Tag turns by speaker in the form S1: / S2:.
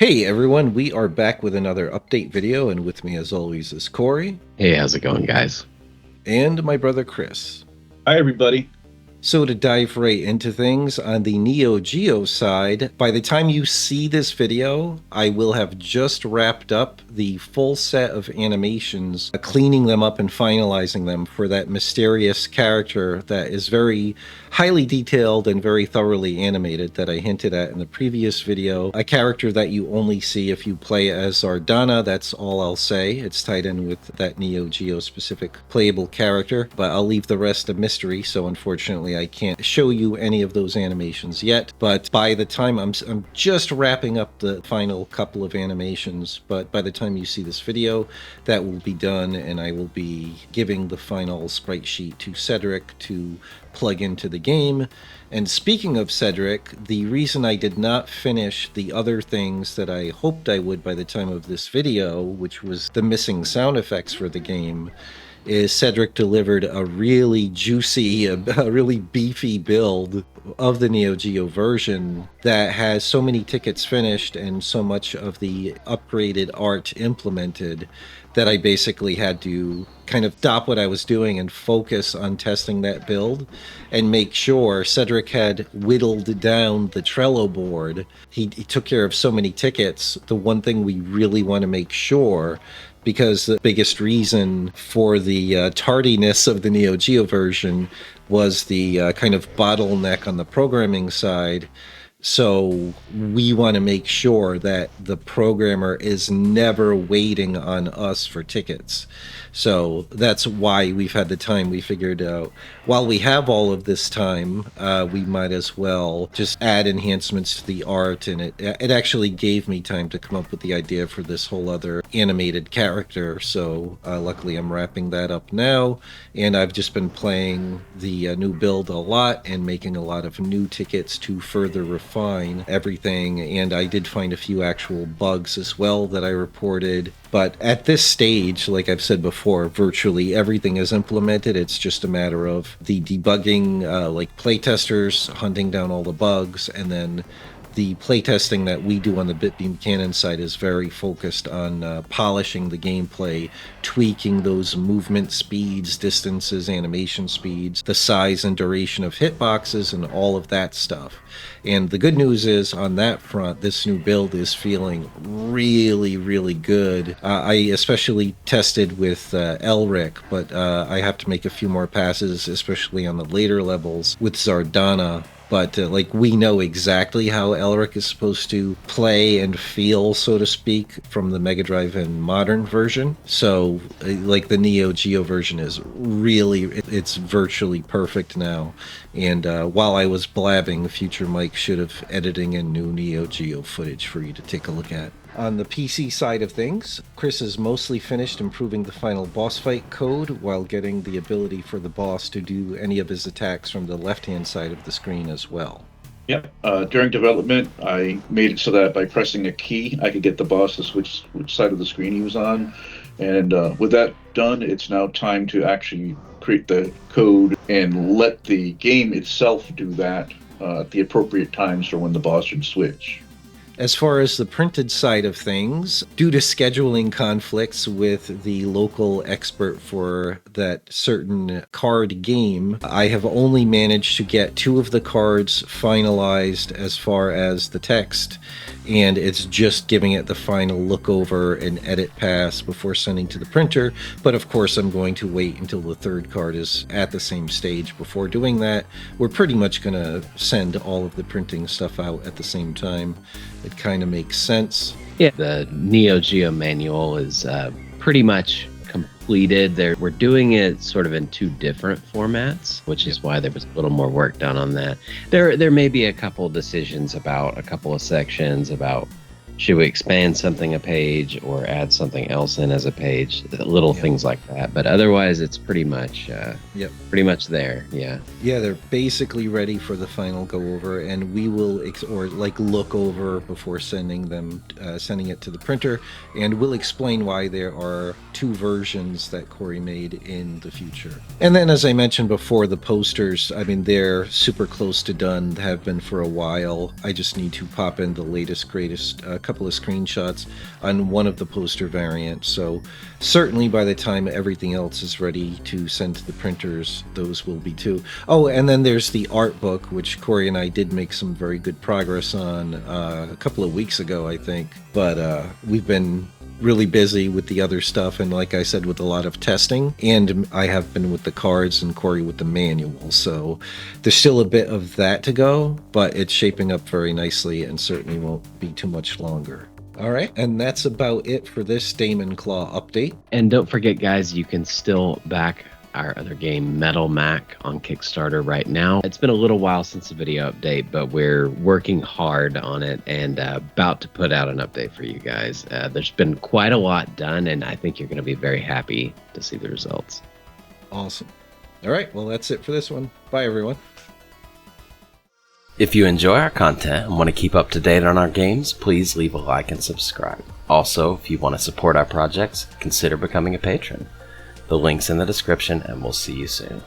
S1: Hey everyone, we are back with another update video, and with me as always is Corey.
S2: Hey, how's it going, guys?
S1: And my brother Chris.
S3: Hi, everybody.
S1: So to dive right into things, on the Neo Geo side, by the time you see this video, I will have just wrapped up the full set of animations, cleaning them up and finalizing them for that mysterious character that is very highly detailed and very thoroughly animated that I hinted at in the previous video. A character that you only see if you play as Zardana, that's all I'll say. It's tied in with that Neo Geo specific playable character, but I'll leave the rest a mystery, so unfortunately I can't show you any of those animations yet. But by the time I'm just wrapping up the final couple of animations, but by the time you see this video, that will be done, and I will be giving the final sprite sheet to Cedric to plug into the game. And speaking of Cedric, the reason I did not finish the other things that I hoped I would by the time of this video, which was the missing sound effects for the game, is Cedric delivered a really juicy, a really beefy build of the Neo Geo version that has so many tickets finished and so much of the upgraded art implemented that I basically had to kind of stop what I was doing and focus on testing that build and make sure. Cedric had whittled down the Trello board. He took care of so many tickets. The one thing we really want to make sure, because the biggest reason for the tardiness of the Neo Geo version was the kind of bottleneck on the programming side. So we want to make sure that the programmer is never waiting on us for tickets. So that's why we've had the time. We figured out, while we have all of this time, we might as well just add enhancements to the art. And it actually gave me time to come up with the idea for this whole other animated character. So luckily I'm wrapping that up now. And I've just been playing the new build a lot and making a lot of new tickets to further refine everything. And I did find a few actual bugs as well that I reported. But at this stage, like I've said before, virtually everything is implemented. It's just a matter of the debugging, like playtesters hunting down all the bugs, and then the playtesting that we do on the BitBeamCannon side is very focused on polishing the gameplay, tweaking those movement speeds, distances, animation speeds, the size and duration of hitboxes, and all of that stuff. And the good news is, on that front, this new build is feeling really, really good. I especially tested with Elric, but I have to make a few more passes, especially on the later levels with Zardana. But like, we know exactly how Elric is supposed to play and feel, so to speak, from the Mega Drive and modern version. So like, the Neo Geo version is really, it's virtually perfect now. And while I was blabbing, future Mike should have editing in new Neo Geo footage for you to take a look at. On the PC side of things, Chris is mostly finished improving the final boss fight code while getting the ability for the boss to do any of his attacks from the left-hand side of the screen as well.
S3: Yep. During development, I made it so that by pressing a key, I could get the boss to switch which side of the screen he was on. And with that done, it's now time to actually create the code and let the game itself do that at the appropriate times for when the boss should switch.
S1: As far as the printed side of things, due to scheduling conflicts with the local expert for that certain card game, I have only managed to get 2 of the cards finalized as far as the text, and it's just giving it the final look over and edit pass before sending to the printer. But of course, I'm going to wait until the 3rd card is at the same stage before doing that. We're pretty much going to send all of the printing stuff out at the same time. It kind of makes sense.
S2: Yeah, the Neo Geo manual is pretty much completed. We're doing it sort of in 2 different formats, which is why there was a little more work done on that. There may be a couple decisions about a couple of sections about, should we expand something a page or add something else in as a page, little things like that. But otherwise, it's pretty much pretty much there. Yeah,
S1: they're basically ready for the final go over, and we will look over before sending it to the printer, and we'll explain why there are 2 versions that Corey made in the future. And then, as I mentioned before, the posters, I mean, they're super close to done, have been for a while. I just need to pop in the latest, greatest couple couple of screenshots on one of the poster variants. So certainly by the time everything else is ready to send to the printers, those will be too. Oh, and then there's the art book, which Corey and I did make some very good progress on a couple of weeks ago, I think. But we've been really busy with the other stuff, and like I said, with a lot of testing, and I have been with the cards and Corey with the manual, so there's still a bit of that to go, but it's shaping up very nicely and certainly won't be too much longer. All right, and that's about it for this DaemonClaw update.
S2: And don't forget, guys, you can still back our other game, Metal Mac, on Kickstarter right now. It's been a little while since the video update, but we're working hard on it and about to put out an update for you guys. There's been quite a lot done, and I think you're going to be very happy to see the results.
S1: Awesome. All right, well, that's it for this one. Bye, everyone.
S4: If you enjoy our content and want to keep up to date on our games, please leave a like and subscribe. Also, if you want to support our projects, consider becoming a patron. The link's in the description, and we'll see you soon.